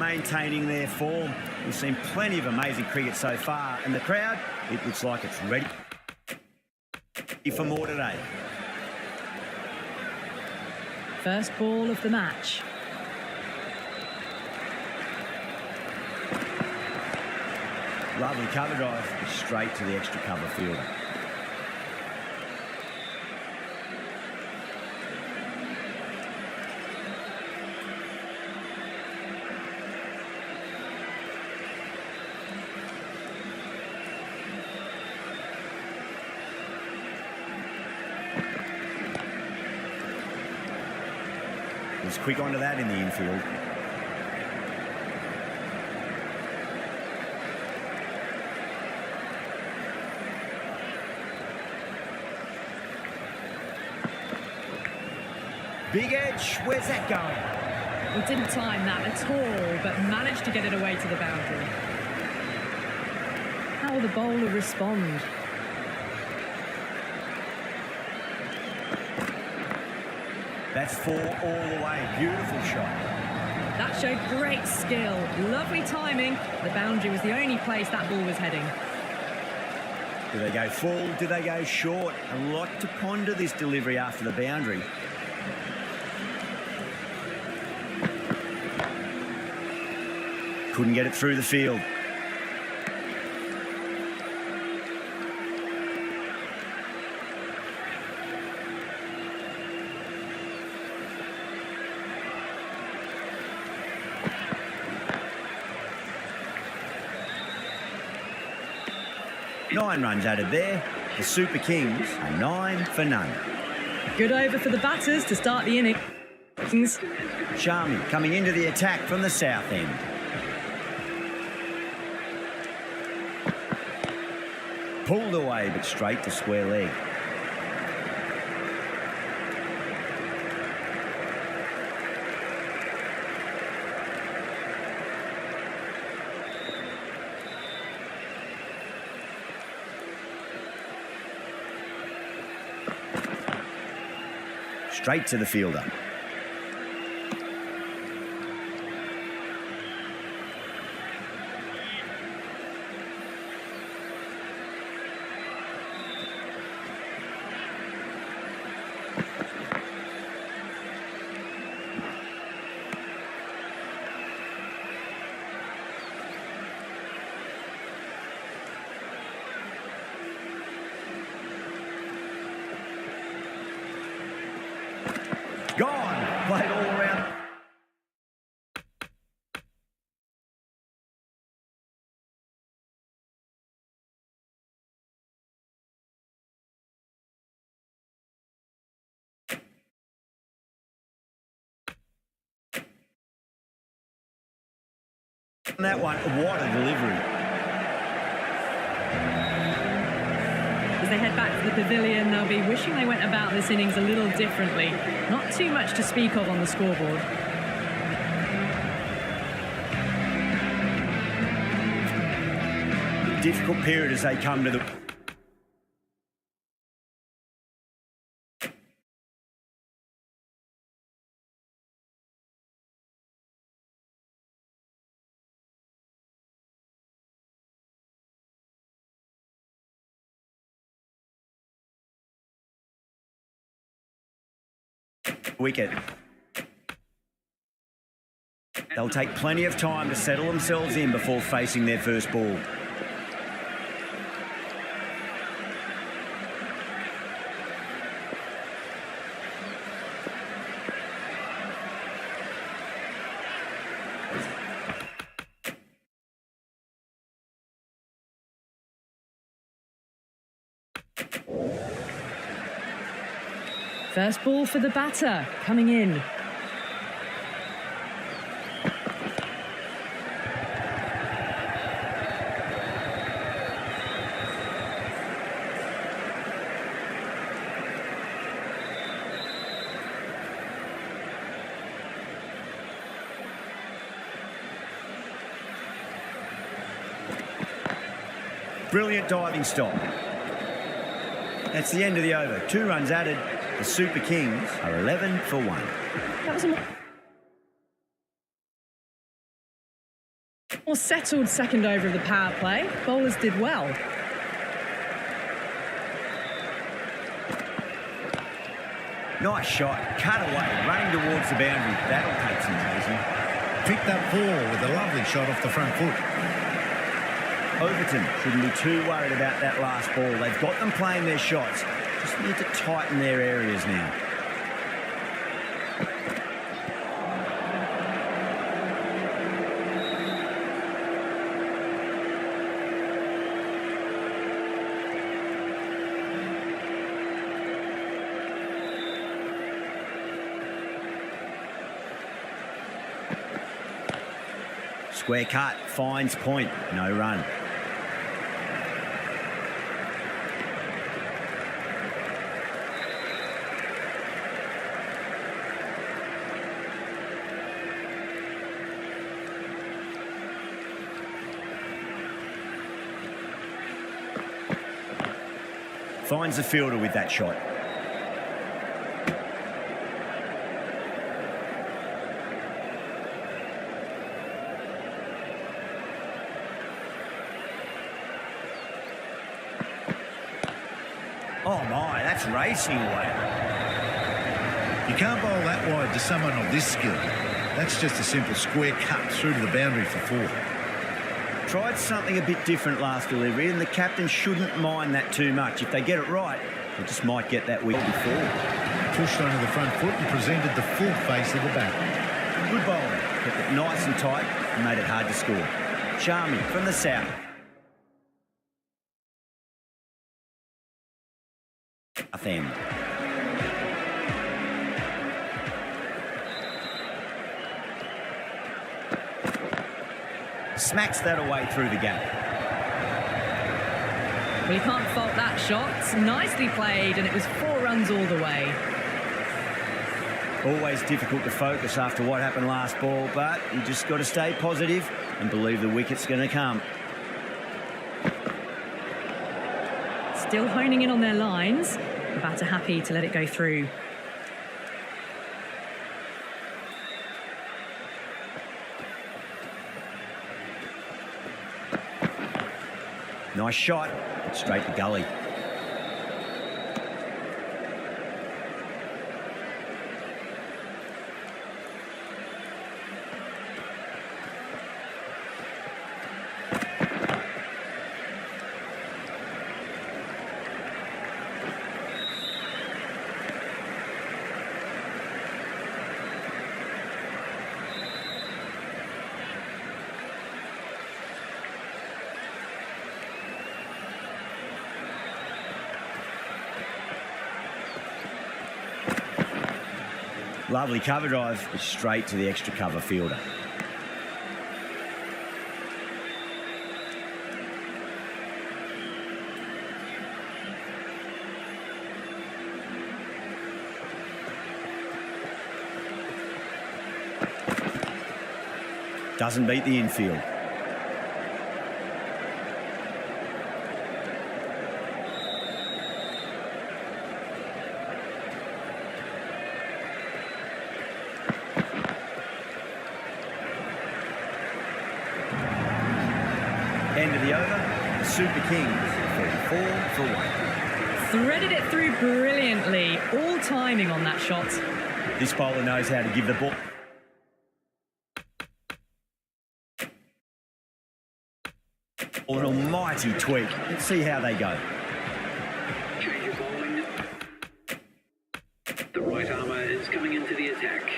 maintaining their form. We've seen plenty of amazing cricket so far, and the crowd, it looks like it's ready for more today. First ball of the match. Lovely cover drive straight to the extra cover fielder. Was quick onto that in the infield. Big edge, where's that going? We didn't time that at all, but managed to get it away to the boundary. How will the bowler respond? That's 4 all the way. Beautiful shot. That showed great skill. Lovely timing. The boundary was the only place that ball was heading. Do they go full? Do they go short? A lot to ponder this delivery after the boundary. Couldn't get it through the field. Nine runs added there. The Super Kings are 9 for none. Good over for the batters to start the innings. Sharmi coming into the attack from the south end. Pulled away, but straight to square leg. Straight to the fielder. Gone. Played all around. That one, what a delivery. As they head back to the pavilion, they'll be wishing they went about this innings a little differently. Not too much to speak of on the scoreboard. Difficult period as they come to the... wicket. They'll take plenty of time to settle themselves in before facing their first ball. First ball for the batter, coming in. Brilliant diving stop. That's the end of the over. 2 runs added. The Super Kings are 11 for 1. That was a Well, settled second over of the power play. Bowlers did well. Nice shot, cut away, running towards the boundary. That'll take some chasing. Picked up 4 with a lovely shot off the front foot. Overton shouldn't be too worried about that last ball. They've got them playing their shots. Just need to tighten their areas now. Square cut, finds point, no run. Finds the fielder with that shot. Oh my, that's racing away. You can't bowl that wide to someone of this skill. That's just a simple square cut through to the boundary for 4. Tried something a bit different last delivery, and the captain shouldn't mind that too much. If they get it right, they just might get that wicket before. Pushed onto the front foot and presented the full face of the bat. Good bowling, kept it nice and tight and made it hard to score. Charming from the south. End. Smacks that away through the gap. Well, you can't fault that shot. Nicely played, and it was 4 runs all the way. Always difficult to focus after what happened last ball, but you just got to stay positive and believe the wicket's going to come. Still honing in on their lines. The batter happy to let it go through. Nice shot, straight to gully. Lovely cover drive, straight to the extra cover fielder. Doesn't beat the infield. End of the over, the Super Kings, 34 for 1. Threaded it through brilliantly. All timing on that shot. This bowler knows how to give the ball. An almighty tweak. Let's see how they go. Change of bowling. The right armour is coming into the attack.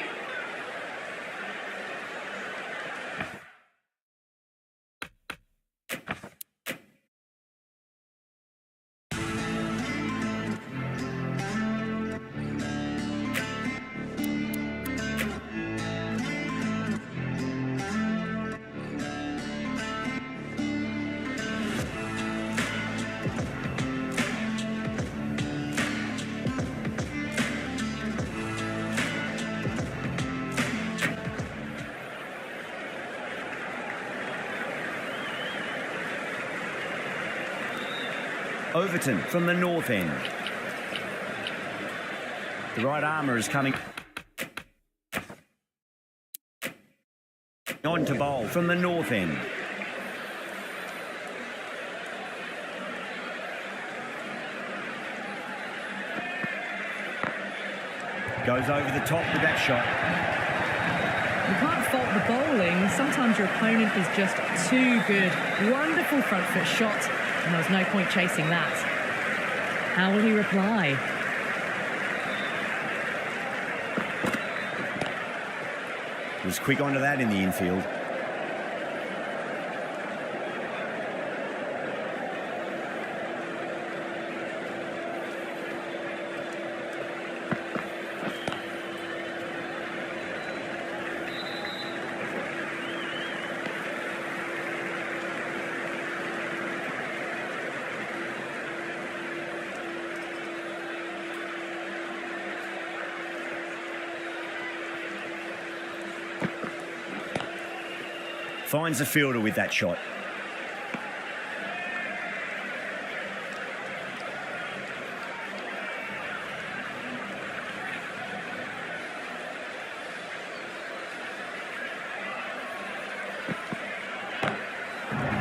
Overton from the north end. The right armour is coming on to bowl from the north end. Goes over the top with that shot. You can't fault the bowling. Sometimes your opponent is just too good. Wonderful front foot shot, and there was no point chasing that. How will he reply? Was quick onto that in the infield. Finds the fielder with that shot.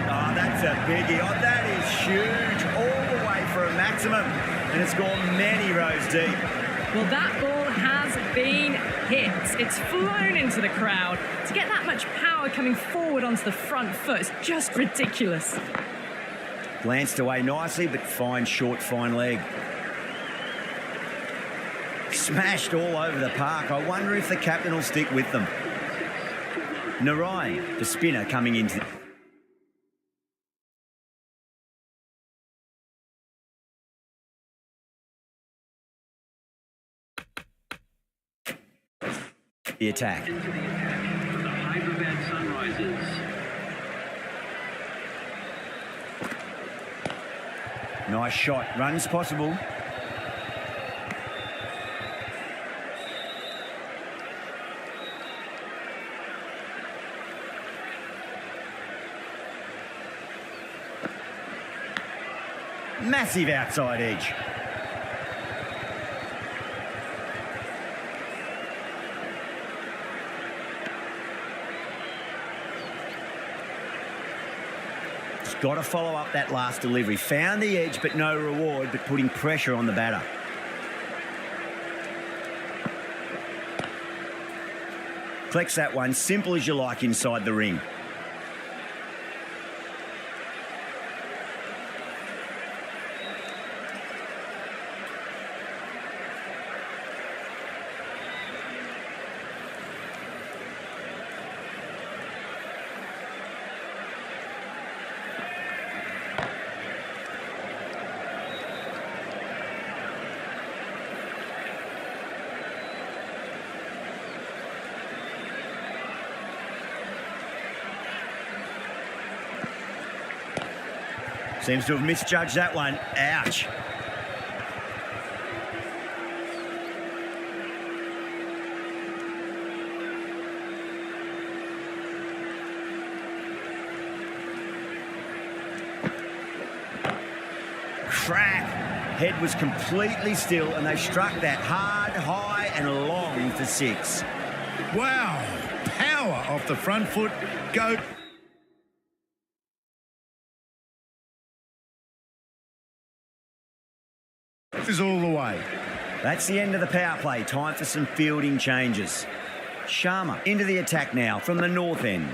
Oh, that's a biggie. Oh, that is huge. All the way for a maximum. And it's gone many rows deep. Well, that ball has been hit. It's flown into the crowd. To get that much power coming forward onto the front foot is just ridiculous. Glanced away nicely, but fine leg. Smashed all over the park. I wonder if the captain will stick with them. Narayan, the spinner, coming into... the attack. Into the attack for the Hydrabad Sunrisers. Nice shot. Runs possible. Massive outside edge. Got to follow up that last delivery. Found the edge, but no reward, but putting pressure on the batter. Collects that one, simple as you like, inside the ring. Seems to have misjudged that one. Ouch. Crap. Head was completely still and they struck that hard, high and long for 6. Wow. Power off the front foot. Go. Is all the way. That's the end of the power play. Time for some fielding changes. Sharma into the attack now from the north end.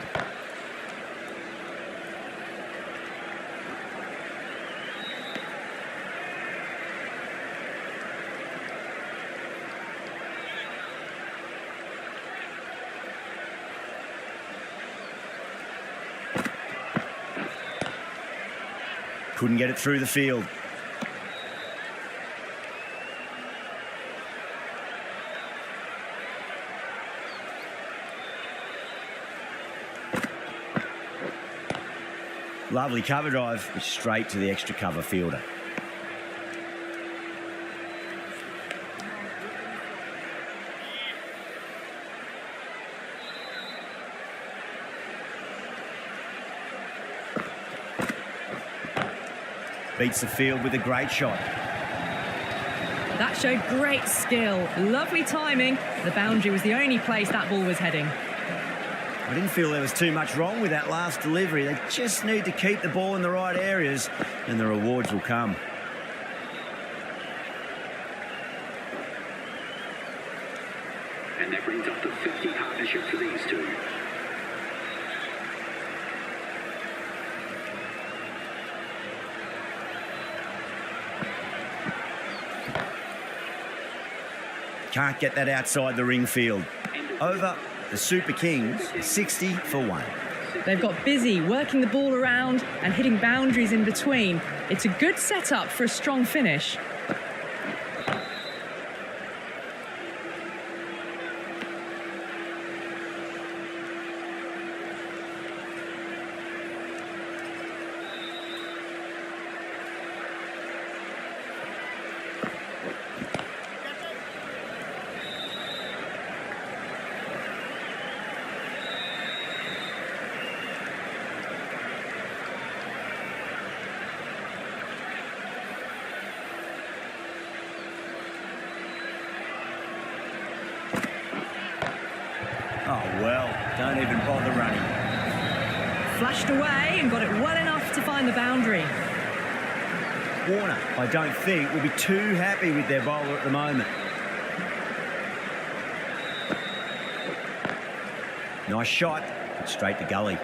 Couldn't get it through the field. Lovely cover drive, straight to the extra cover fielder. Beats the field with a great shot. That showed great skill. Lovely timing. The boundary was the only place that ball was heading. I didn't feel there was too much wrong with that last delivery. They just need to keep the ball in the right areas and the rewards will come. the 50 partnership for these two. Can't get that outside the ring field. Over, the Super Kings, 60 for 1. They've got busy working the ball around and hitting boundaries in between. It's a good setup for a strong finish. Oh, well, don't even bother running. Flashed away and got it well enough to find the boundary. Warner, I don't think, will be too happy with their bowler at the moment. Nice shot, but straight to gully.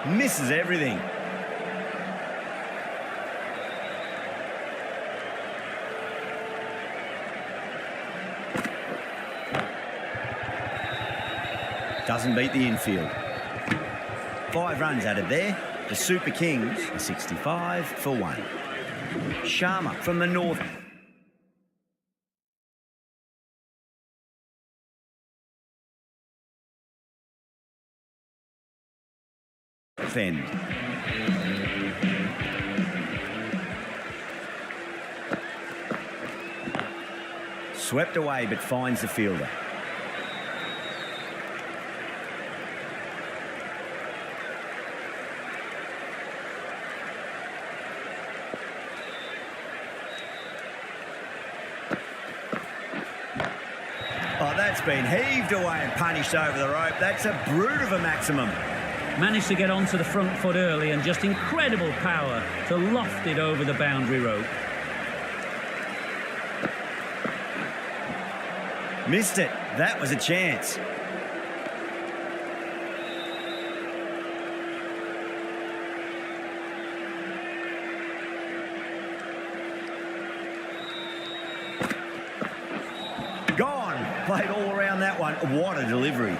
Misses everything. Doesn't beat the infield. 5 runs added there. The Super Kings are 65 for 1. Sharma from the north end. Swept away but finds the fielder. Oh, that's been heaved away and punished over the rope. That's a brute of a maximum. Managed to get onto the front foot early and just incredible power to loft it over the boundary rope. Missed it. That was a chance. Gone. Played all around that one. What a delivery.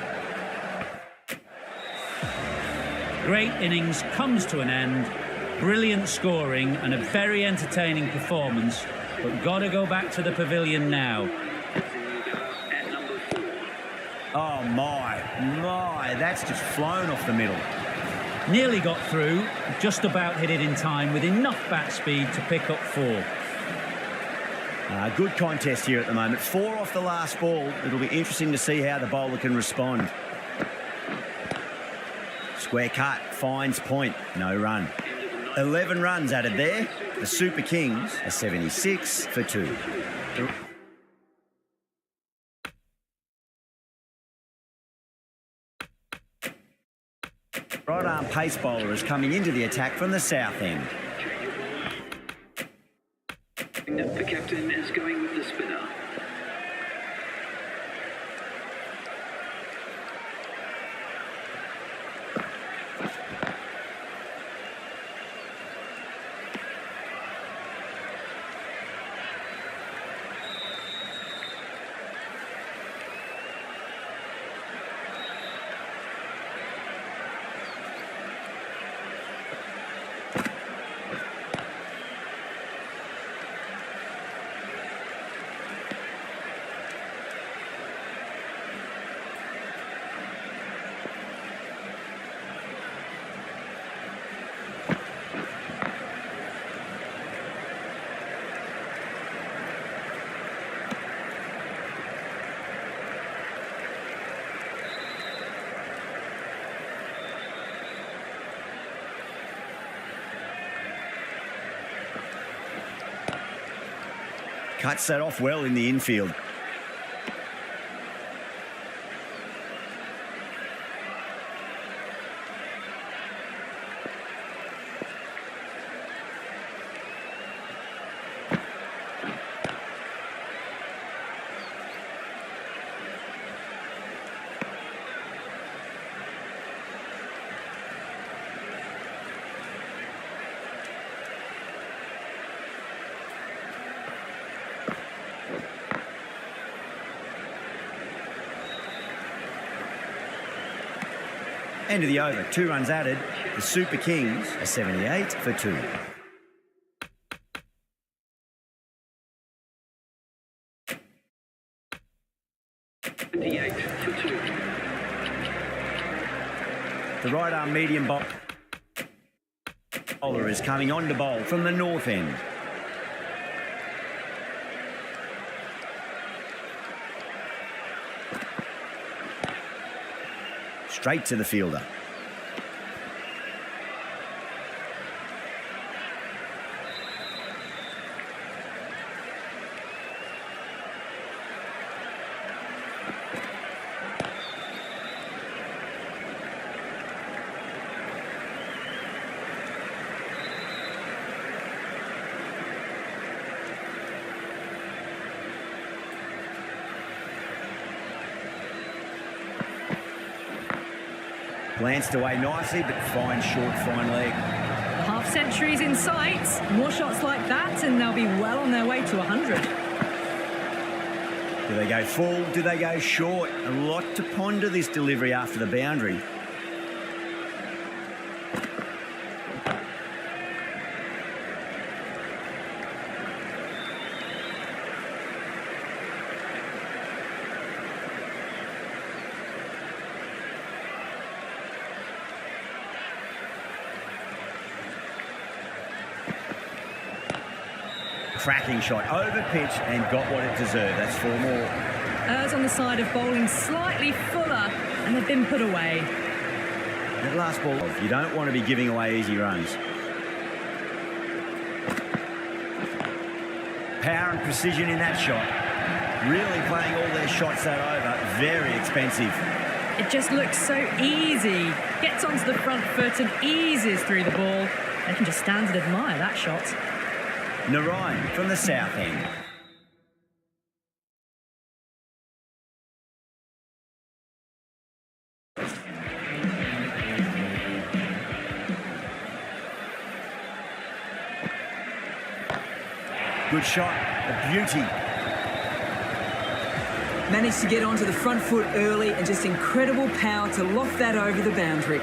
Great innings comes to an end. Brilliant scoring and a very entertaining performance. But got to go back to the pavilion now. Oh, my. That's just flown off the middle. Nearly got through, just about hit it in time with enough bat speed to pick up 4. Good contest here at the moment. 4 off the last ball. It'll be interesting to see how the bowler can respond. Square cut, finds point, no run. 11 runs added there. The Super Kings are 76 for 2. Right arm pace bowler is coming into the attack from the south end. The captain is going with the spinner. Cuts that off well in the infield. End of the over, 2 runs added. The Super Kings are 78 for 2. The right arm medium bowler is coming on to bowl from the north end. Straight to the fielder. Glanced away nicely, but fine short, fine leg. The half century's in sight. More shots like that, and they'll be well on their way to 100. Do they go full? Do they go short? A lot to ponder this delivery after the boundary. Cracking shot, over pitch and got what it deserved. That's 4 more. Errs on the side of bowling slightly fuller, and they've been put away. That last ball, you don't want to be giving away easy runs. Power and precision in that shot. Really playing all their shots that over. Very expensive. It just looks so easy. Gets onto the front foot and eases through the ball. They can just stand and admire that shot. Narayan from the south end. Good shot, a beauty. Managed to get onto the front foot early and just incredible power to loft that over the boundary.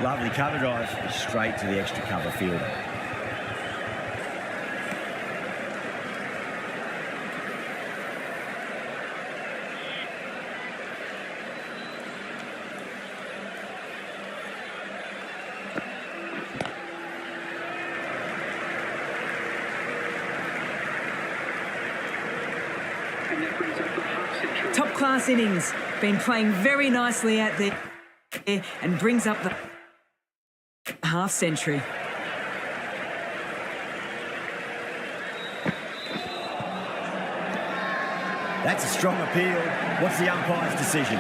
Lovely cover drive, straight to the extra cover fielder. And that brings up the half century. Top class innings. Been playing very nicely out there and brings up the half century. That's a strong appeal. What's the umpire's decision?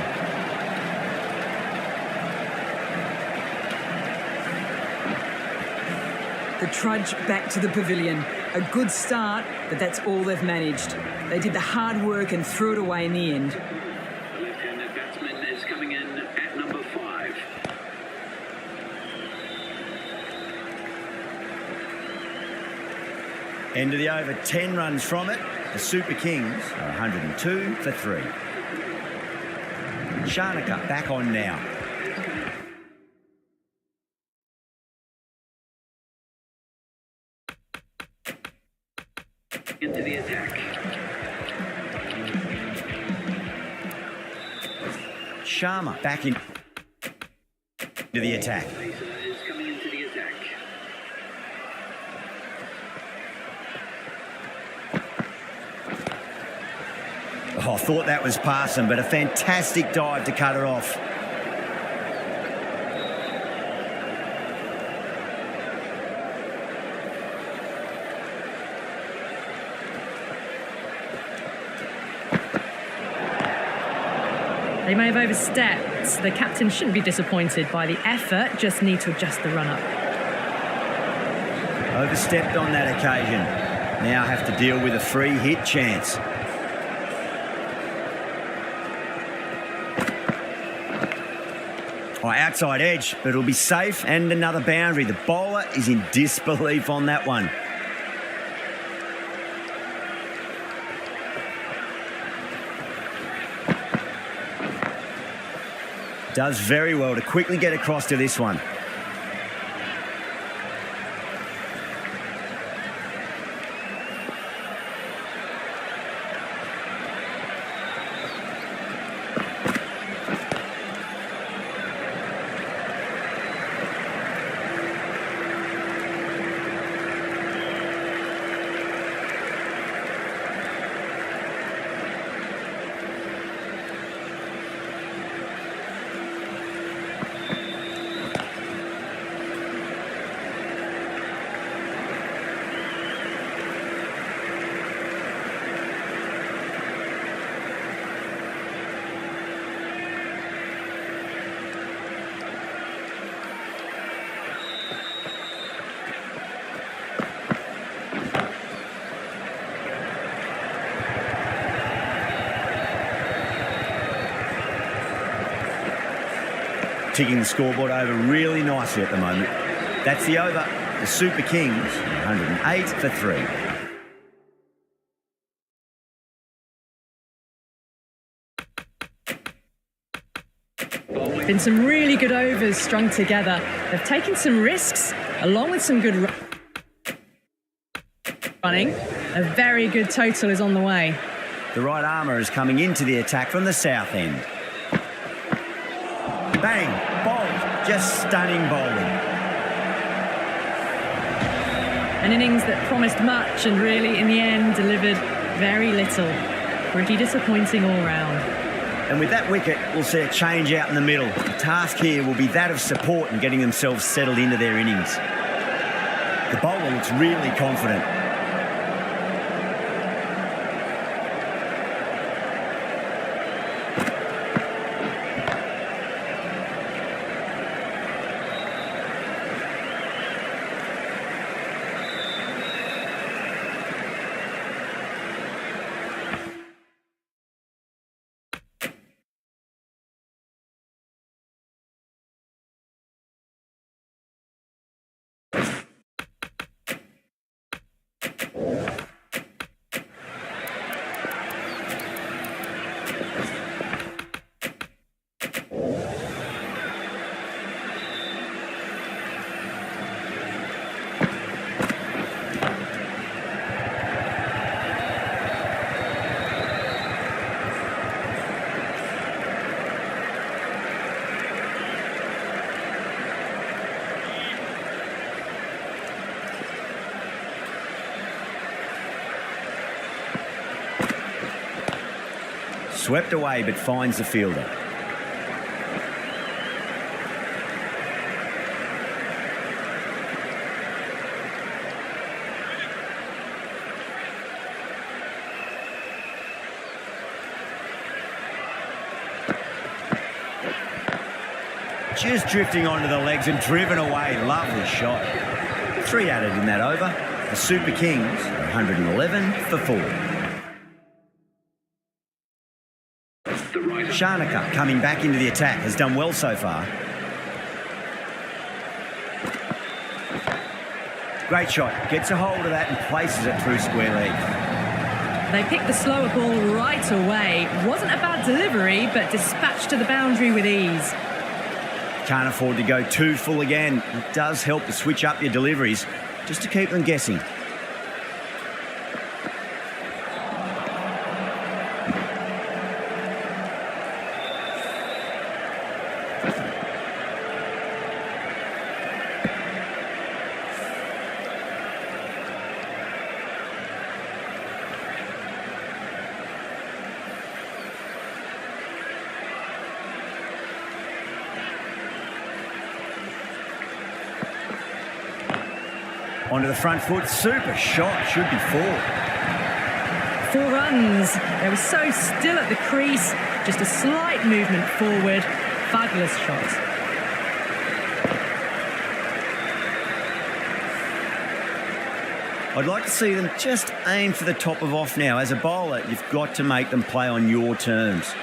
The trudge back to the pavilion. A good start, but that's all they've managed. They did the hard work and threw it away in the end. Left-handed batsman is coming in at number 5. End of the over, 10 runs from it. The Super Kings are 102 for 3. Shanaka back on now. Into the attack. Sharma back in to the attack. Pacer is coming into the attack. Oh, I thought that was passing, but a fantastic dive to cut her off. They may have overstepped, but the captain shouldn't be disappointed by the effort, just need to adjust the run-up. Overstepped on that occasion. Now have to deal with a free hit chance. Oh, outside edge, but it'll be safe and another boundary. The bowler is in disbelief on that one. Does very well to quickly get across to this one. Ticking the scoreboard over really nicely at the moment. That's the over. The Super Kings, 108 for 3. Been some really good overs strung together. They've taken some risks, along with some good running. A very good total is on the way. The right armour is coming into the attack from the south end. Bang, bowled, just stunning bowling. An innings that promised much and really, in the end, delivered very little. Pretty disappointing all round. And with that wicket, we'll see a change out in the middle. The task here will be that of support and getting themselves settled into their innings. The bowler looks really confident. Swept away, but finds the fielder. Just drifting onto the legs and driven away. Lovely shot. 3 added in that over. The Super Kings, 111 for 4. Shanaka coming back into the attack, has done well so far. Great shot, gets a hold of that and places it through square leg. They picked the slower ball right away. Wasn't a bad delivery, but dispatched to the boundary with ease. Can't afford to go too full again. It does help to switch up your deliveries, just to keep them guessing. Onto the front foot, super shot, should be 4. 4 runs. They were so still at the crease, just a slight movement forward. Fabulous shot. I'd like to see them just aim for the top of off now. As a bowler, you've got to make them play on your terms.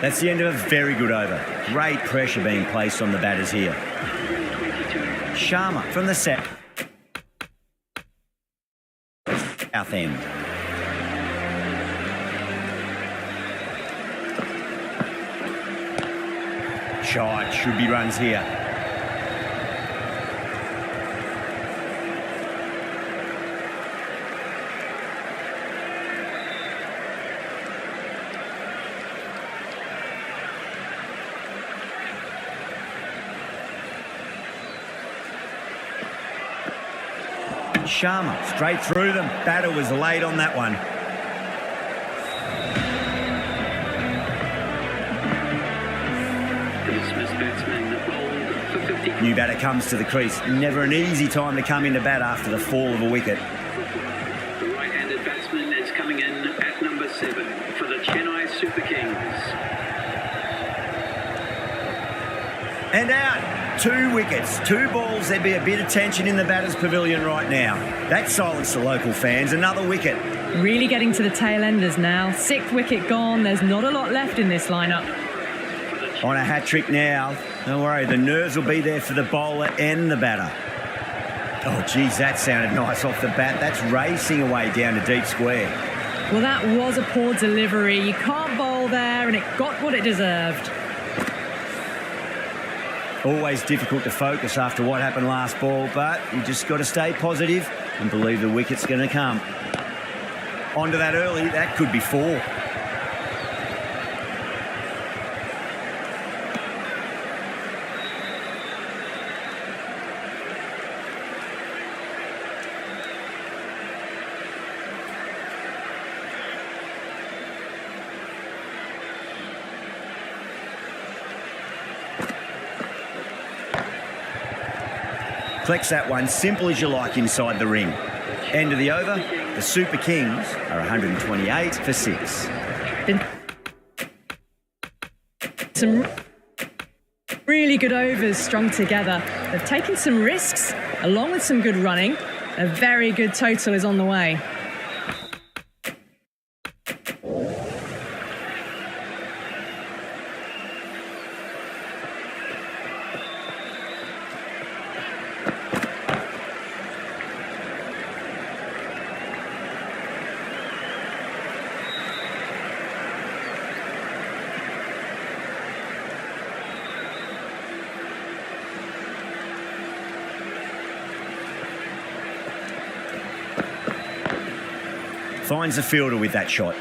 That's the end of a very good over. Great pressure being placed on the batters here. 122. Sharma from the set. South end. Shot, should be runs here. Sharma straight through them. Batter was late on that one. The dismissed batsman bowled for 50. New batter comes to the crease. Never an easy time to come into bat after the fall of a wicket. The right-handed batsman is coming in at number 7 for the Chennai Super Kings. And out. 2 wickets, 2 balls. There'd be a bit of tension in the batter's pavilion right now. That silenced the local fans. Another wicket. Really getting to the tail enders now. 6th wicket gone. There's not a lot left in this lineup. On a hat-trick now. Don't worry, the nerves will be there for the bowler and the batter. Oh, geez, that sounded nice off the bat. That's racing away down to deep square. Well, that was a poor delivery. You can't bowl there, and it got what it deserved. Always difficult to focus after what happened last ball, but you just got to stay positive and believe the wicket's going to come. Onto that early, that could be 4. Collects that one, simple as you like inside the ring. End of the over, the Super Kings are 128 for 6. Some really good overs strung together. They've taken some risks along with some good running. A very good total is on the way. Finds the fielder with that shot.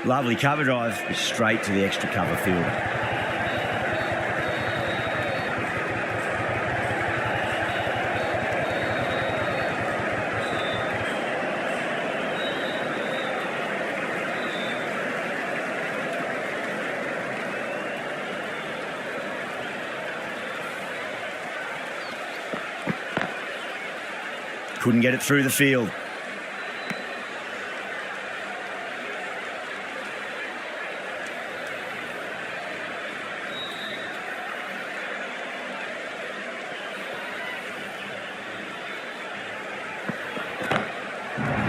Lovely cover drive straight to the extra cover fielder. Couldn't get it through the field.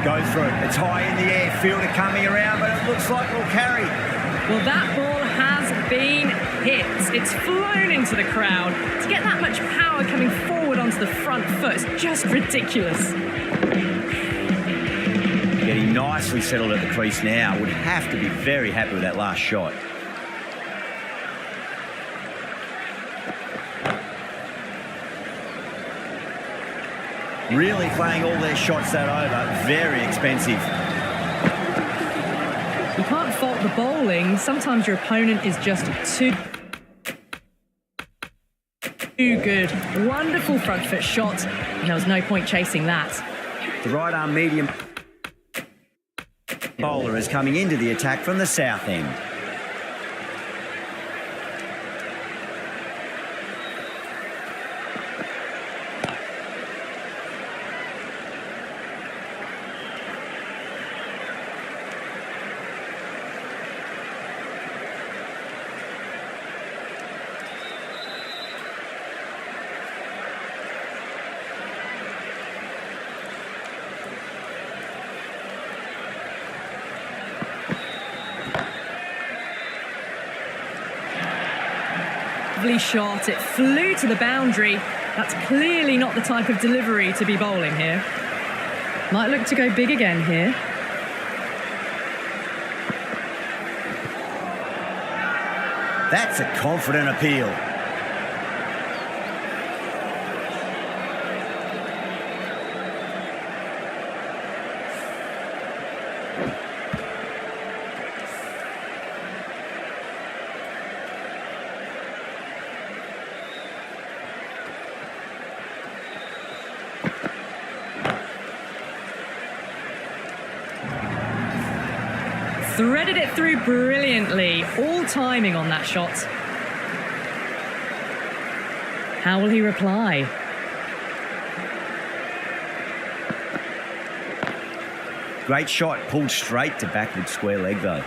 Goes through. It's high in the air. Fielder coming around, but it looks like it'll carry. Well, that ball has been hit. It's flown into the crowd. To get that much power coming forward onto the front foot is just ridiculous. Getting nicely settled at the crease now. Would have to be very happy with that last shot. Really playing all their shots that over. Very expensive. You can't fault the bowling. Sometimes your opponent is just too good. Wonderful front foot shot, and there was no point chasing that. The right arm medium bowler is coming into the attack from the south end. Lovely shot. It flew to the boundary. That's clearly not the type of delivery to be bowling here. Might look to go big again here. That's a confident appeal. Threaded it through brilliantly. All timing on that shot. How will he reply? Great shot, pulled straight to backward square leg though.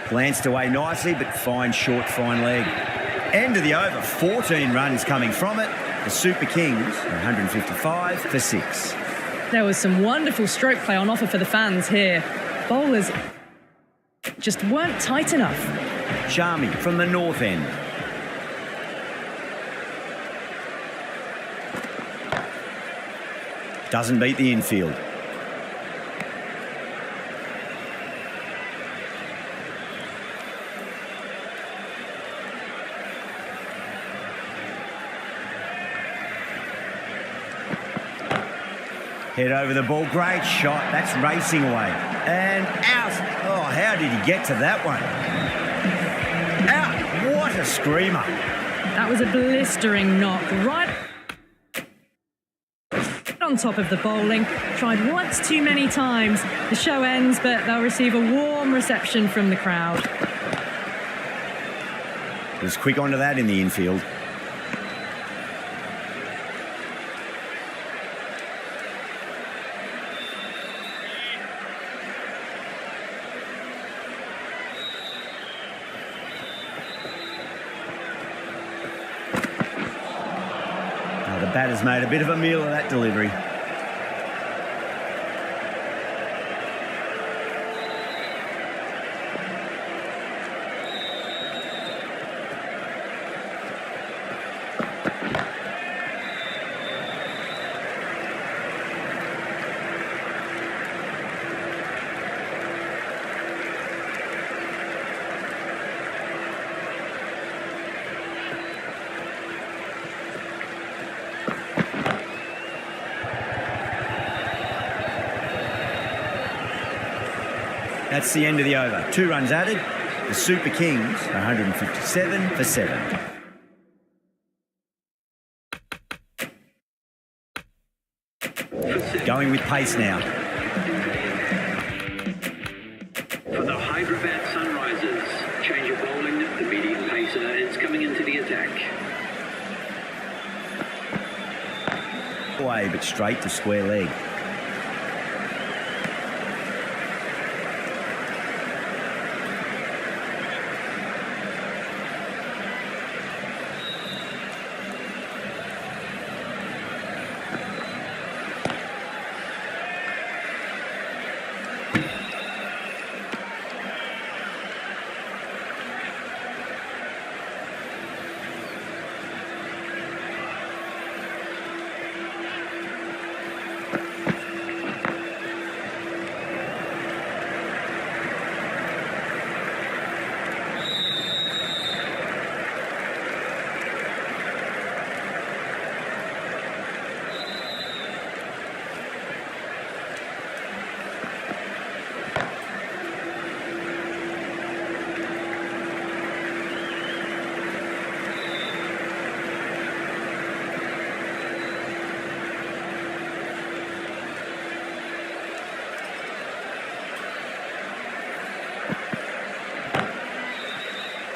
Glanced away nicely, but fine short, fine leg. End of the over, 14 runs coming from it. The Super Kings, 155 for 6. There was some wonderful stroke play on offer for the fans here. Bowlers just weren't tight enough. Charmy from the north end. Doesn't beat the infield. Head over the ball, great shot. That's racing away. And out. Oh, how did he get to that one? Out. What a screamer. That was a blistering knock right on top of the bowling. Tried once too many times. The show ends, but they'll receive a warm reception from the crowd. Was quick onto that in the infield. The batter's made a bit of a meal of that delivery. That's the end of the over. 2 runs added. The Super Kings, 157 for 7. Going with pace now. For the Hydrabad Sunrisers, change of bowling, the medium pacer is coming into the attack. Away, but straight to square leg.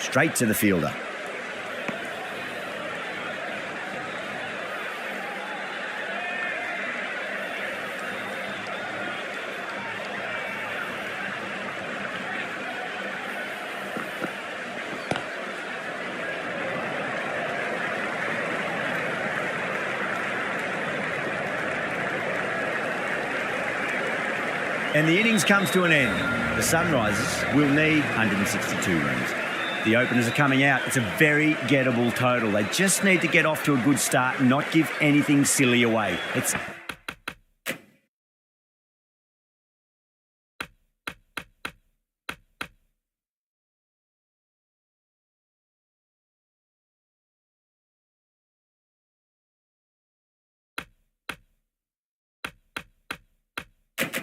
Straight to the fielder. And the innings comes to an end. The Sunrisers will need 162 runs. The openers are coming out. It's a very gettable total. They just need to get off to a good start and not give anything silly away. It's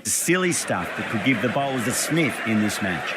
silly stuff that could give the bowlers a sniff in this match.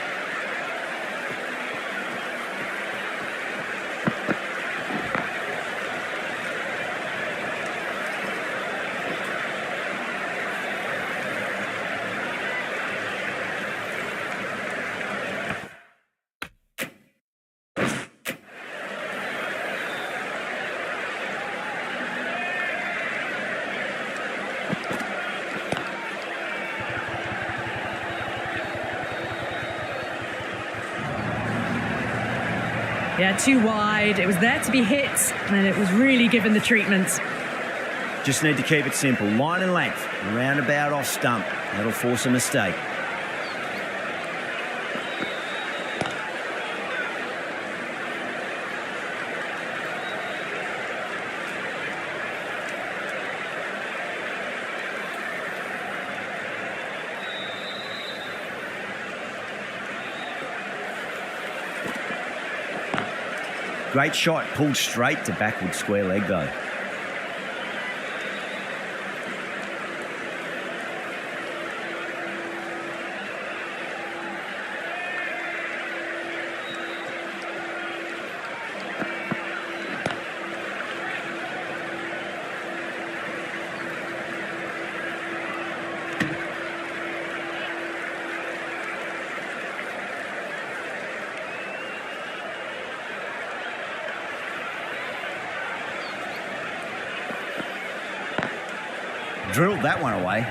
Yeah, too wide. It was there to be hit, and it was really given the treatment. Just need to keep it simple. Line and length, around about off stump. That'll force a mistake. Great shot, pulled straight to backward square leg though. Drilled that one away.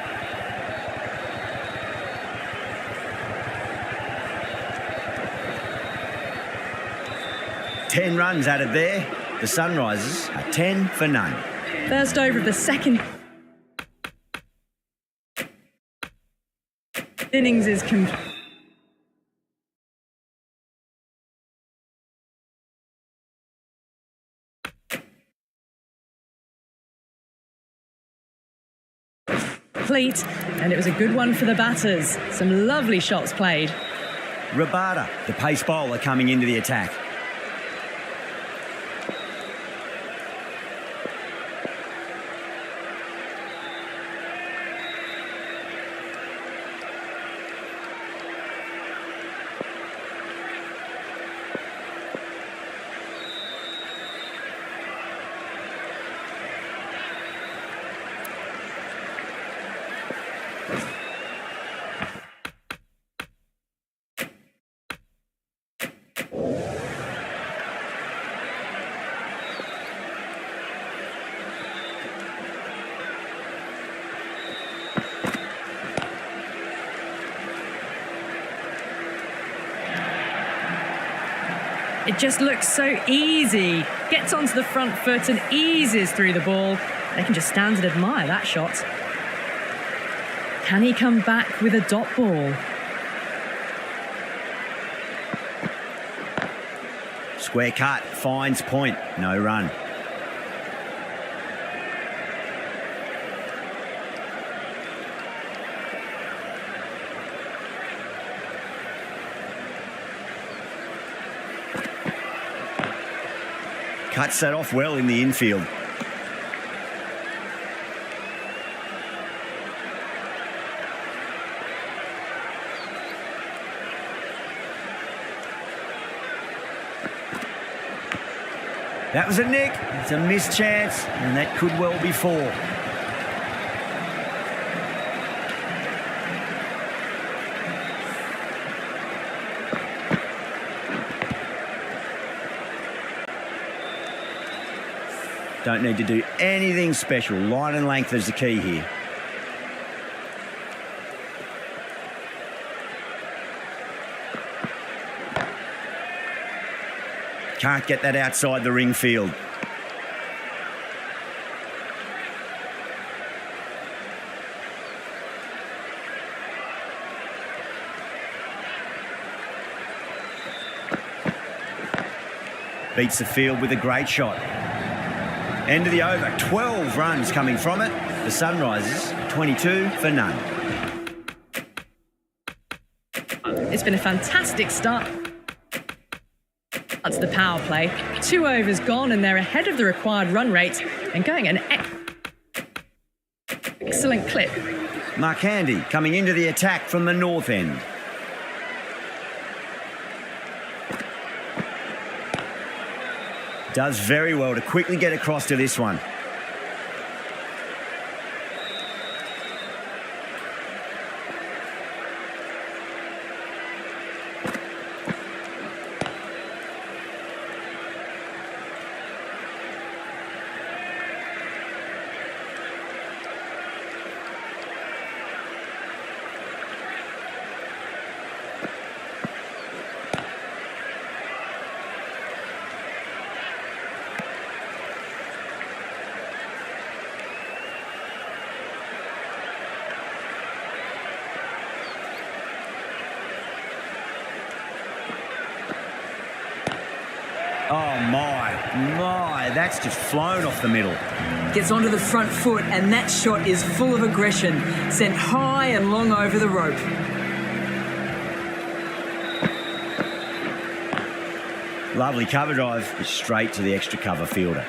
Ten runs added there. The Sunrisers are 10 for none. First over of the second innings is complete. And it was a good one for the batters. Some lovely shots played. Rabada, the pace bowler, coming into the attack. It just looks so easy. Gets onto the front foot and eases through the ball. They can just stand and admire that shot. Can he come back with a dot ball? Square cut, finds point, no run. Cuts that off well in the infield. That was a nick. It's a missed chance, and that could well be four. Don't need to do anything special. Line and length is the key here. Can't get that outside the ring field. Beats the field with a great shot. End of the over. 12 runs coming from it. The Sunrisers, 22 for none. It's been a fantastic start. That's the power play. 2 overs gone and they're ahead of the required run rate and going at an excellent clip. Markandi coming into the attack from the north end. Does very well to quickly get across to this one. Oh my, that's just flown off the middle. Gets onto the front foot and that shot is full of aggression. Sent high and long over the rope. Lovely cover drive, straight to the extra cover fielder.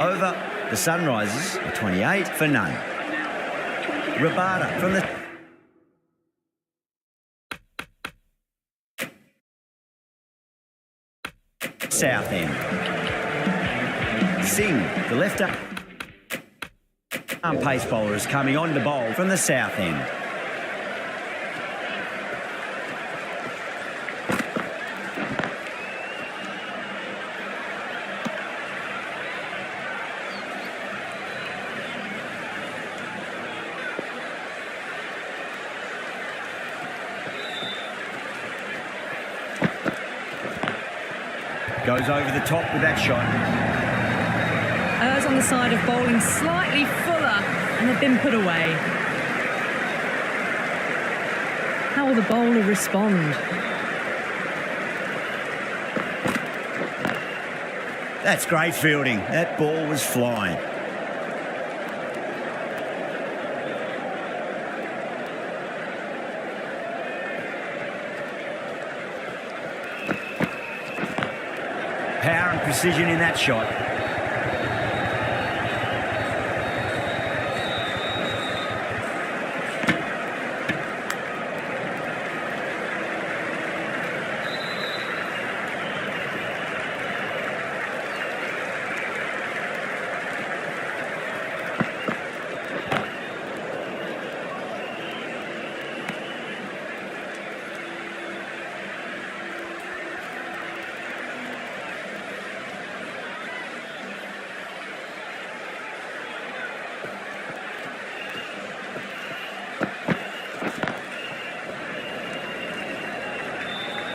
Over. The Sunrisers are 28 for none. Rabada from the south end. Singh, the left arm pace bowler, is coming on to bowl from the south end. Goes over the top with that shot. Errs on the side of bowling slightly fuller and they've been put away. How will the bowler respond? That's great fielding. That ball was flying. Power and precision in that shot.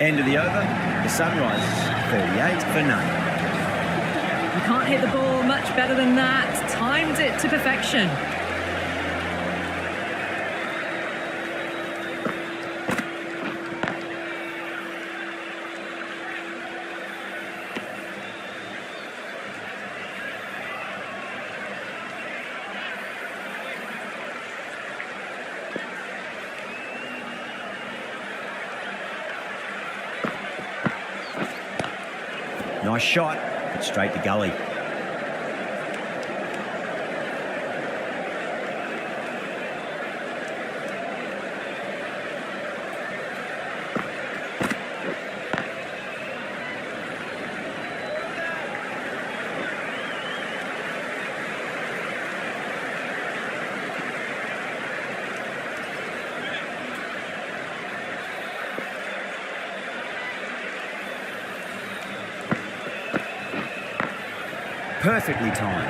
End of the over, the Sunrisers 38 for none. You can't hit the ball much better than that. Timed it to perfection. Nice shot, straight to gully. Perfectly timed.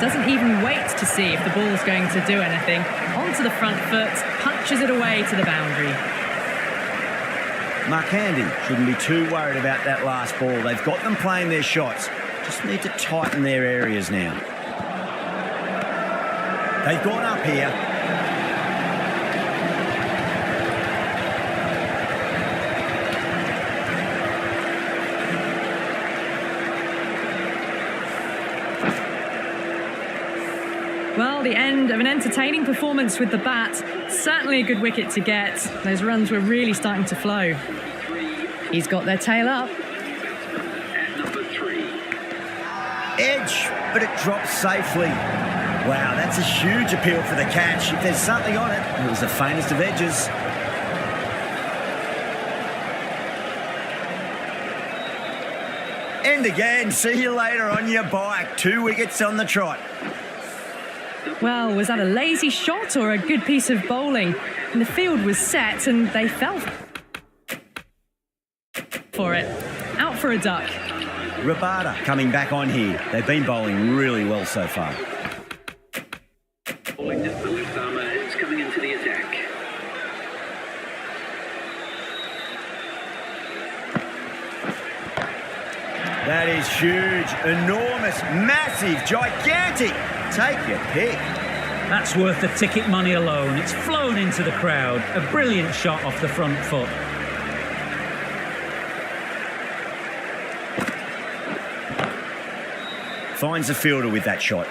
Doesn't even wait to see if the ball's going to do anything. Onto the front foot, punches it away to the boundary. Mark Handy shouldn't be too worried about that last ball. They've got them playing their shots. Just need to tighten their areas now. They've gone up here. Well, the end of an entertaining performance with the bat. Certainly a good wicket to get. Those runs were really starting to flow. He's got their tail up. At number 3. Edge, but it drops safely. Wow, that's a huge appeal for the catch. If there's something on it, it was the faintest of edges. End again. See you later on your bike. 2 wickets on the trot. Well, was that a lazy shot or a good piece of bowling? And the field was set and they fell for it. Out for a duck. Rabada coming back on here. They've been bowling really well so far. Bowling the left armour is coming into the attack. That is huge, enormous, massive, gigantic. Take your pick. That's worth the ticket money alone. It's flown into the crowd. A brilliant shot off the front foot. Finds the fielder with that shot.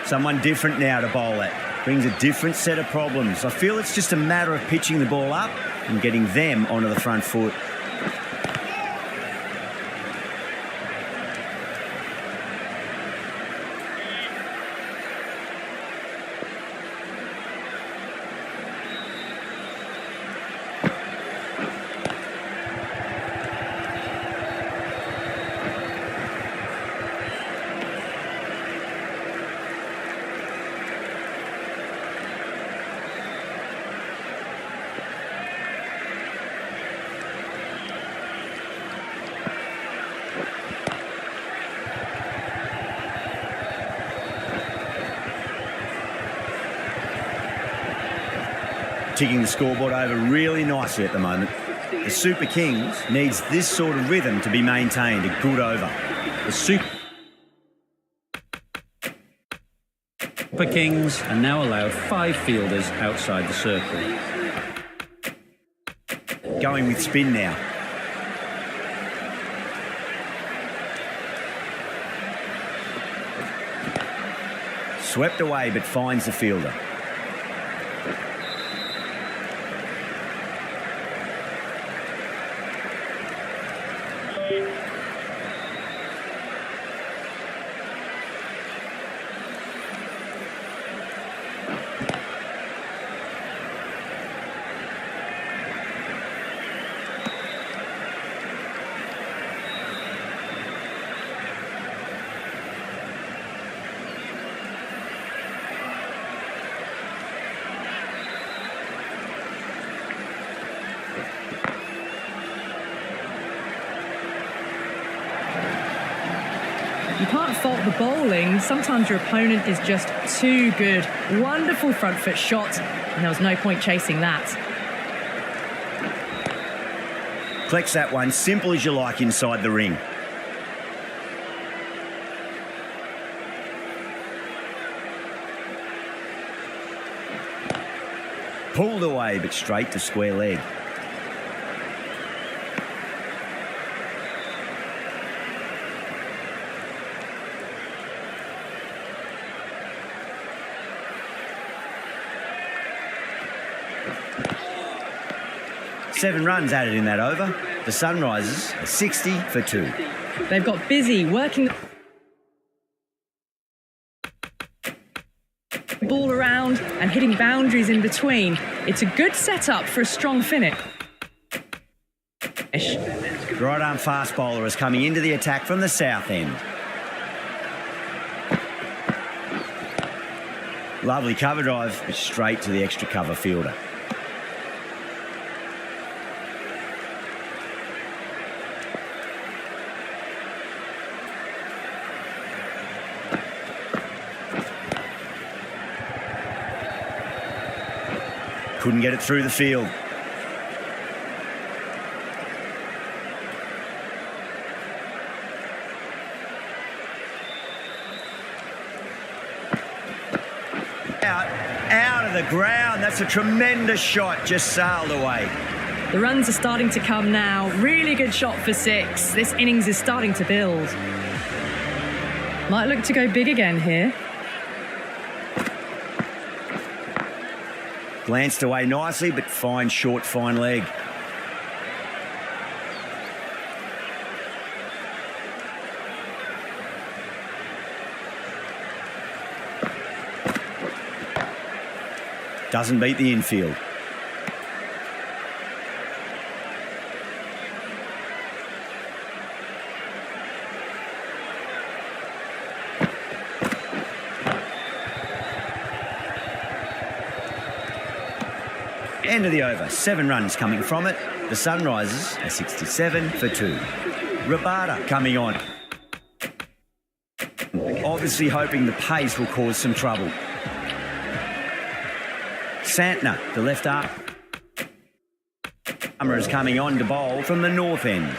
Someone different now to bowl at. Brings a different set of problems. I feel it's just a matter of pitching the ball up and getting them onto the front foot. Ticking the scoreboard over really nicely at the moment. The Super Kings needs this sort of rhythm to be maintained. A good over. The Super Kings are now allowed 5 fielders outside the circle. Going with spin now. Swept away but finds the fielder. You can't fault the bowling. Sometimes your opponent is just too good. Wonderful front foot shot, and there was no point chasing that. Collects that one, simple as you like inside the ring. Pulled away, but straight to square leg. Seven runs added in that over. The Sunrisers are 60 for 2. They've got busy working the ball around and hitting boundaries in between. It's a good setup for a strong finish. The right arm fast bowler is coming into the attack from the south end. Lovely cover drive, but straight to the extra cover fielder. Couldn't get it through the field. Out of the ground. That's a tremendous shot. Just sailed away. The runs are starting to come now. Really good shot for 6. This innings is starting to build. Might look to go big again here. Glanced away nicely, but fine, short, fine leg. Doesn't beat the infield. End of the over. 7 runs coming from it. The Sunrisers are 67 for 2. Rabada coming on. Obviously hoping the pace will cause some trouble. Santner, the left arm. Summer is coming on to bowl from the north end.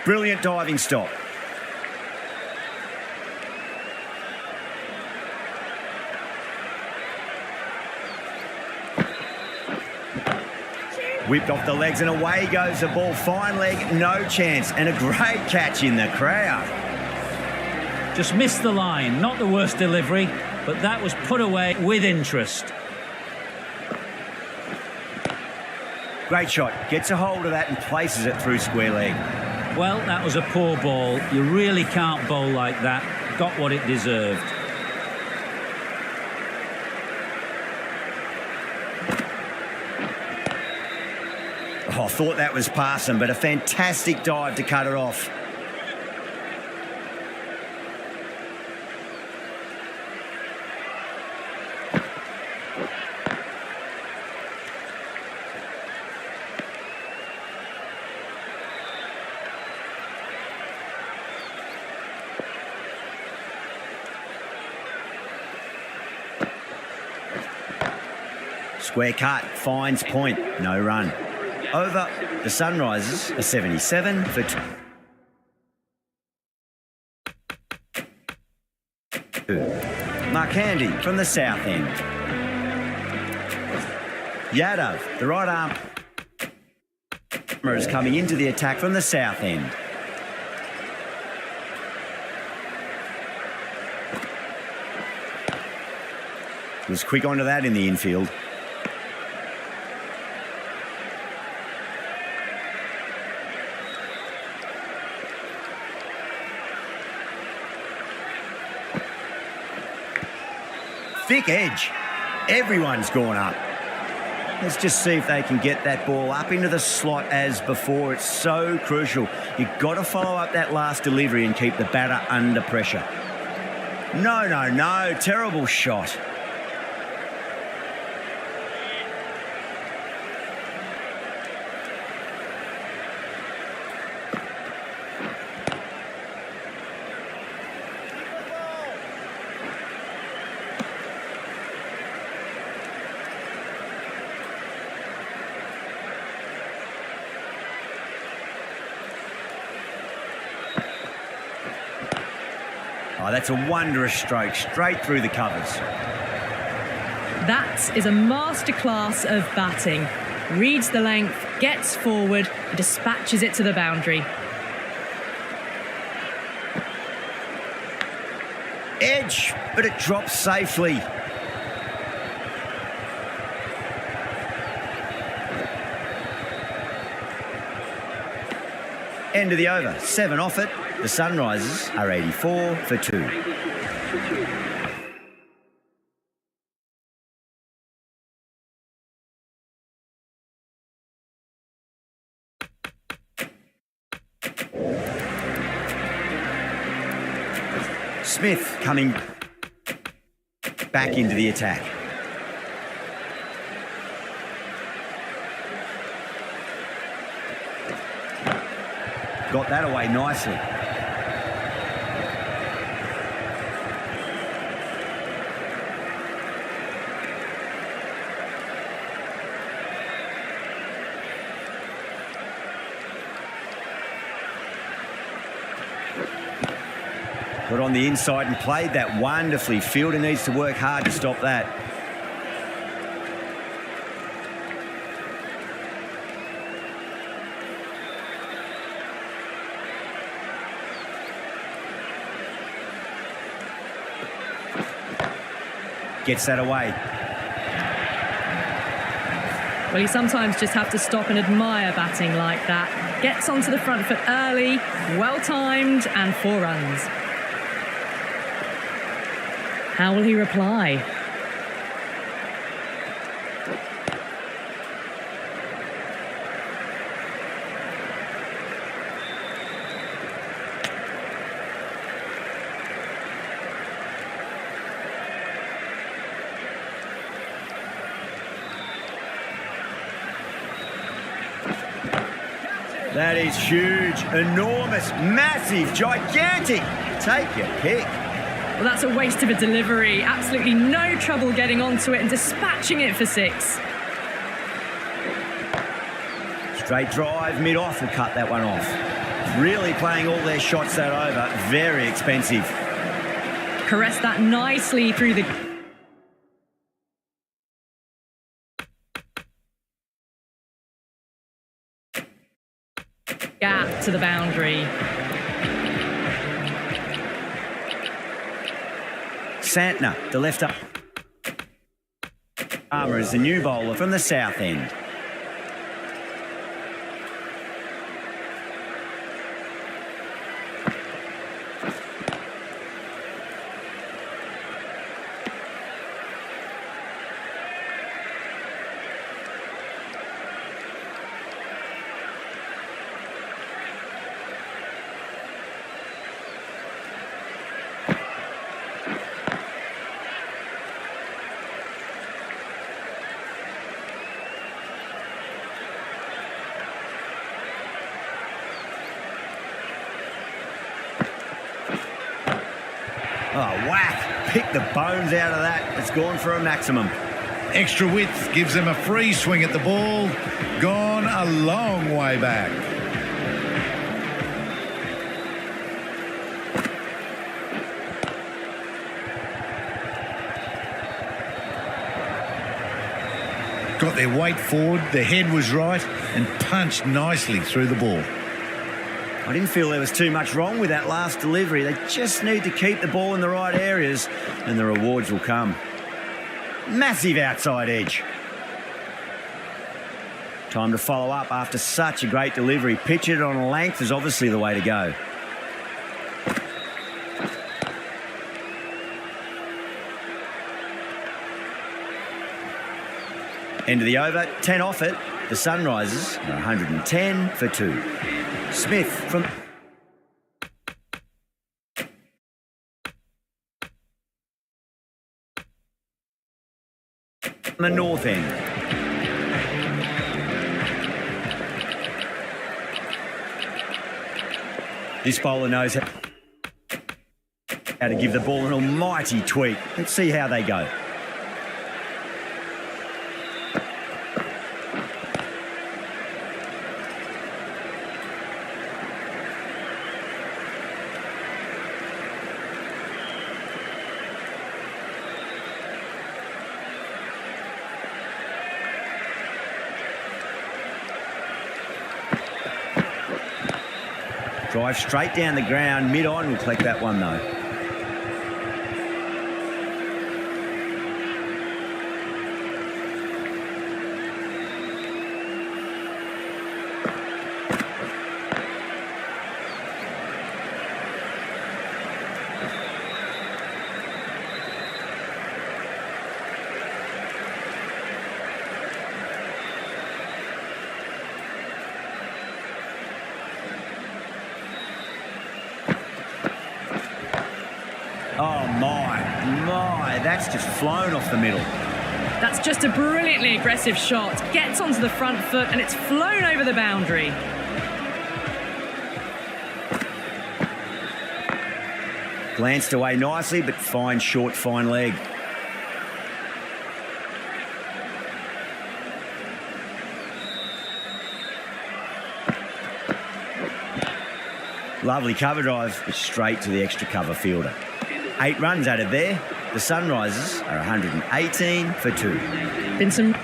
Brilliant diving stop. Whipped off the legs and away goes the ball. Fine leg, no chance. And a great catch in the crowd. Just missed the line. Not the worst delivery, but that was put away with interest. Great shot. Gets a hold of that and places it through square leg. Well, that was a poor ball. You really can't bowl like that. Got what it deserved. Oh, I thought that was passing, but a fantastic dive to cut it off. Square cut, finds point, no run. Over, the Sunrisers are 77 for 2. Mark Handy from the south end. Yadav, the right arm, is coming into the attack from the south end. Was quick onto that in the infield. Thick edge. Everyone's gone up. Let's just see if they can get that ball up into the slot as before. It's so crucial. You've got to follow up that last delivery and keep the batter under pressure. No, no, no. Terrible shot. Oh, that's a wondrous stroke, straight through the covers. That is a masterclass of batting. Reads the length, gets forward, and dispatches it to the boundary. Edge, but it drops safely. End of the over, 7 off it. The Sunrisers are 84 for 2. Smith coming back into the attack. Got that away nicely. Got on the inside and played that wonderfully. Fielder needs to work hard to stop that. Gets that away. Well, you sometimes just have to stop and admire batting like that. Gets onto the front foot early, well-timed, and 4 runs. How will he reply? That is huge, enormous, massive, gigantic. Take your pick. Well, that's a waste of a delivery. Absolutely no trouble getting onto it and dispatching it for 6. Straight drive, mid-off will cut that one off. Really playing all their shots that over. Very expensive. Caressed that nicely through the gap to the boundary. Santner, the left armour, is the new bowler from the south end. Oh, whack. Pick the bones out of that. It's gone for a maximum. Extra width gives them a free swing at the ball. Gone a long way back. Got their weight forward, their head was right, and punched nicely through the ball. I didn't feel there was too much wrong with that last delivery. They just need to keep the ball in the right areas and the rewards will come. Massive outside edge. Time to follow up after such a great delivery. Pitch it on a length is obviously the way to go. End of the over, 10 off it. The Sunrisers are 110 for 2. Smith from the north end. This bowler knows how to give the ball an almighty tweak. Let's see how they go. Drive straight down the ground. Mid-on will collect that one, though. Oh, my, that's just flown off the middle. That's just a brilliantly aggressive shot. Gets onto the front foot and it's flown over the boundary. Glanced away nicely, but fine short, fine leg. Lovely cover drive, but straight to the extra cover fielder. 8 runs added there. The Sunrisers are 118 for 2. Been some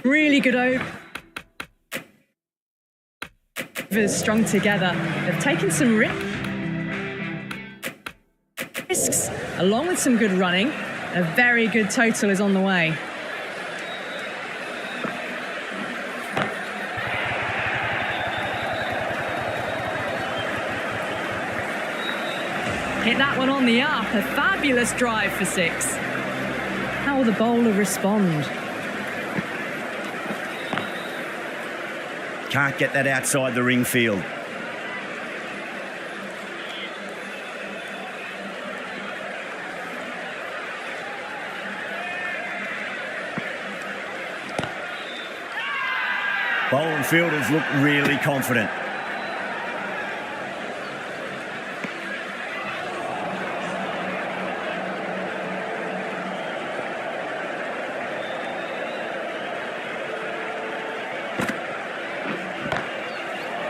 really good overs strung together. They've taken some risks along with some good running. A very good total is on the way. Hit that one on the up. A fabulous drive for 6. How will the bowler respond? Can't get that outside the ring field. Bowling fielders look really confident.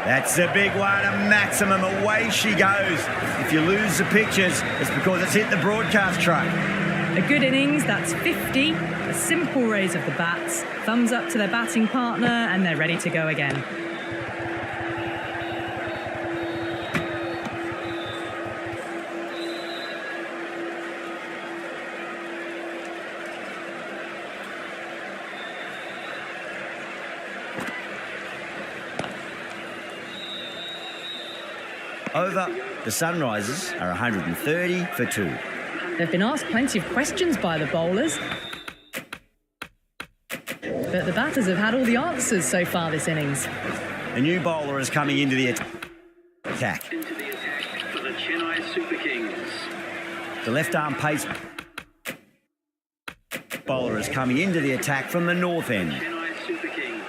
That's a big one, a maximum. Away she goes. If you lose the pictures, it's because it's hit the broadcast truck. A good innings, that's 50. A simple raise of the bats. Thumbs up to their batting partner and they're ready to go again. Over. The Sunrisers are 130 for 2. They've been asked plenty of questions by the bowlers, but the batters have had all the answers so far this innings. A new bowler is coming into the attack. Into the attack for the Chennai Super Kings. The left-arm pace bowler is coming into the attack from the north end. Chennai Super Kings.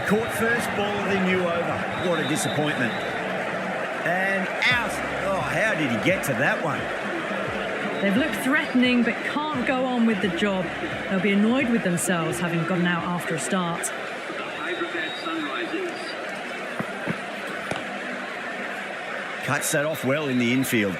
Caught first ball of the new over. What a disappointment. And out. Oh, how did he get to that one? They've looked threatening but can't go on with the job. They'll be annoyed with themselves having gotten out after a start. The Hydrabad Sunrisers. Cuts that off well in the infield.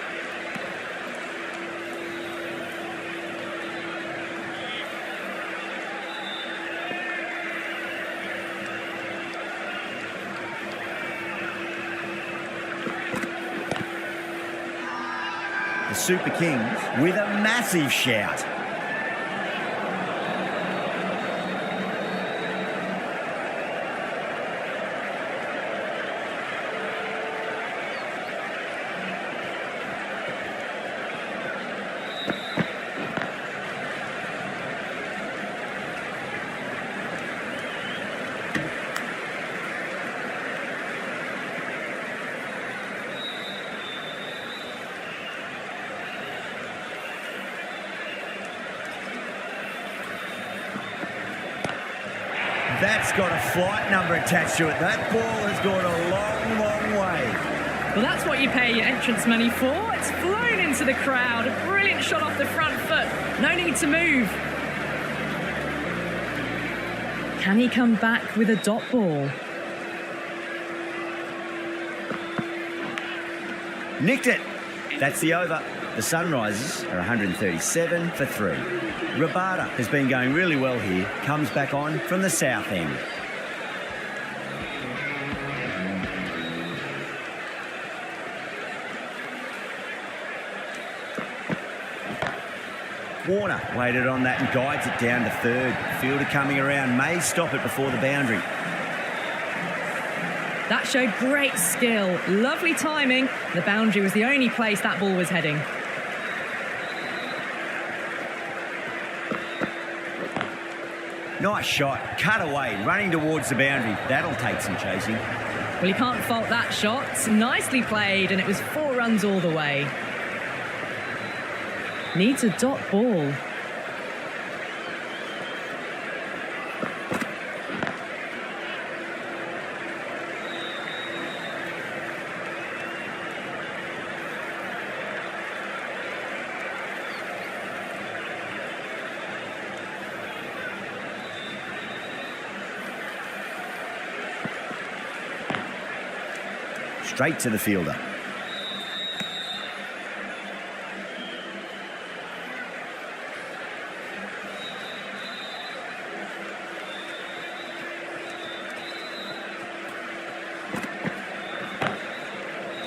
Super Kings with a massive shout. That's got a flight number attached to it. That ball has gone a long, long way. Well, that's what you pay your entrance money for. It's flown into the crowd. A brilliant shot off the front foot. No need to move. Can he come back with a dot ball? Nicked it. That's the over. The Sunrisers are 137 for 3. Rabada has been going really well here. Comes back on from the south end. Warner waited on that and guides it down to third. Fielder coming around may stop it before the boundary. That showed great skill. Lovely timing. The boundary was the only place that ball was heading. Nice shot. Cut away. Running towards the boundary. That'll take some chasing. Well, you can't fault that shot. Nicely played, and it was 4 runs all the way. Needs a dot ball. Straight to the fielder.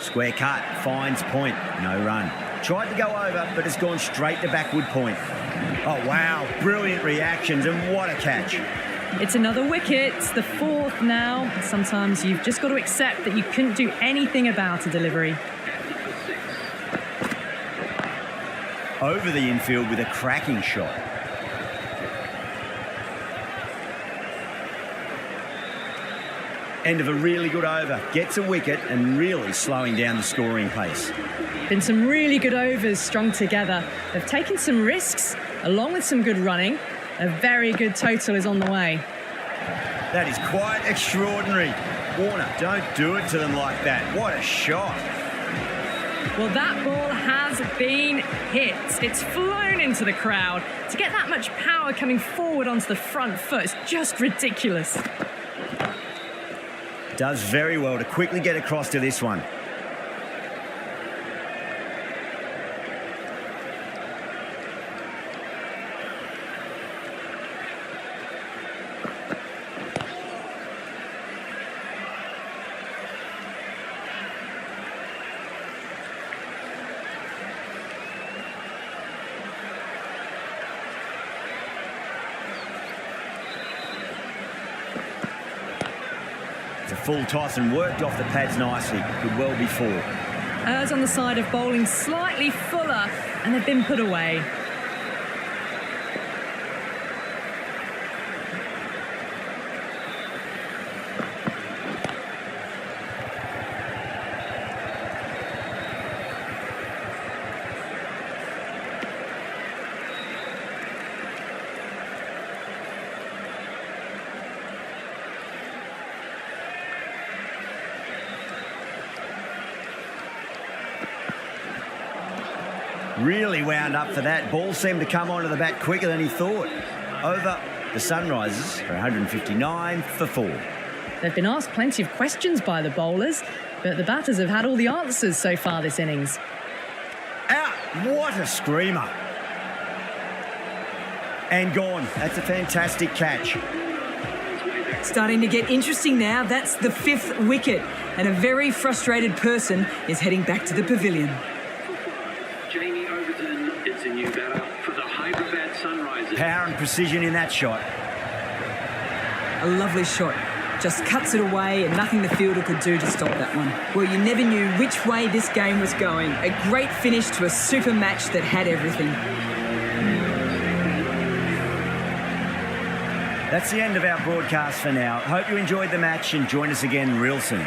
Square cut, finds point, no run. Tried to go over, but it's gone straight to backward point. Oh, wow, brilliant reactions, and what a catch. It's another wicket, the 4th now. Sometimes you've just got to accept that you couldn't do anything about a delivery. Over the infield with a cracking shot. End of a really good over. Gets a wicket and really slowing down the scoring pace. Been some really good overs strung together. They've taken some risks, along with some good running. A very good total is on the way. That is quite extraordinary. Warner, don't do it to them like that. What a shot. Well, that ball has been hit. It's flown into the crowd. To get that much power coming forward onto the front foot is just ridiculous. Does very well to quickly get across to this one. It's a full toss and worked off the pads nicely. Could well be 4. Errs on the side of bowling slightly fuller, and they've been put away. Really wound up for that. Ball seemed to come onto the bat quicker than he thought. Over the Sunrisers for 159 for 4. They've been asked plenty of questions by the bowlers, but the batters have had all the answers so far this innings. Out! What a screamer. And gone. That's a fantastic catch. Starting to get interesting now. That's the 5th wicket, and a very frustrated person is heading back to the pavilion. Jamie new batter for the Hydrabad Sunrisers. Power and precision in that shot. A lovely shot. Just cuts it away and nothing the fielder could do to stop that one. Well, you never knew which way this game was going. A great finish to a super match that had everything. That's the end of our broadcast for now. Hope you enjoyed the match and join us again real soon.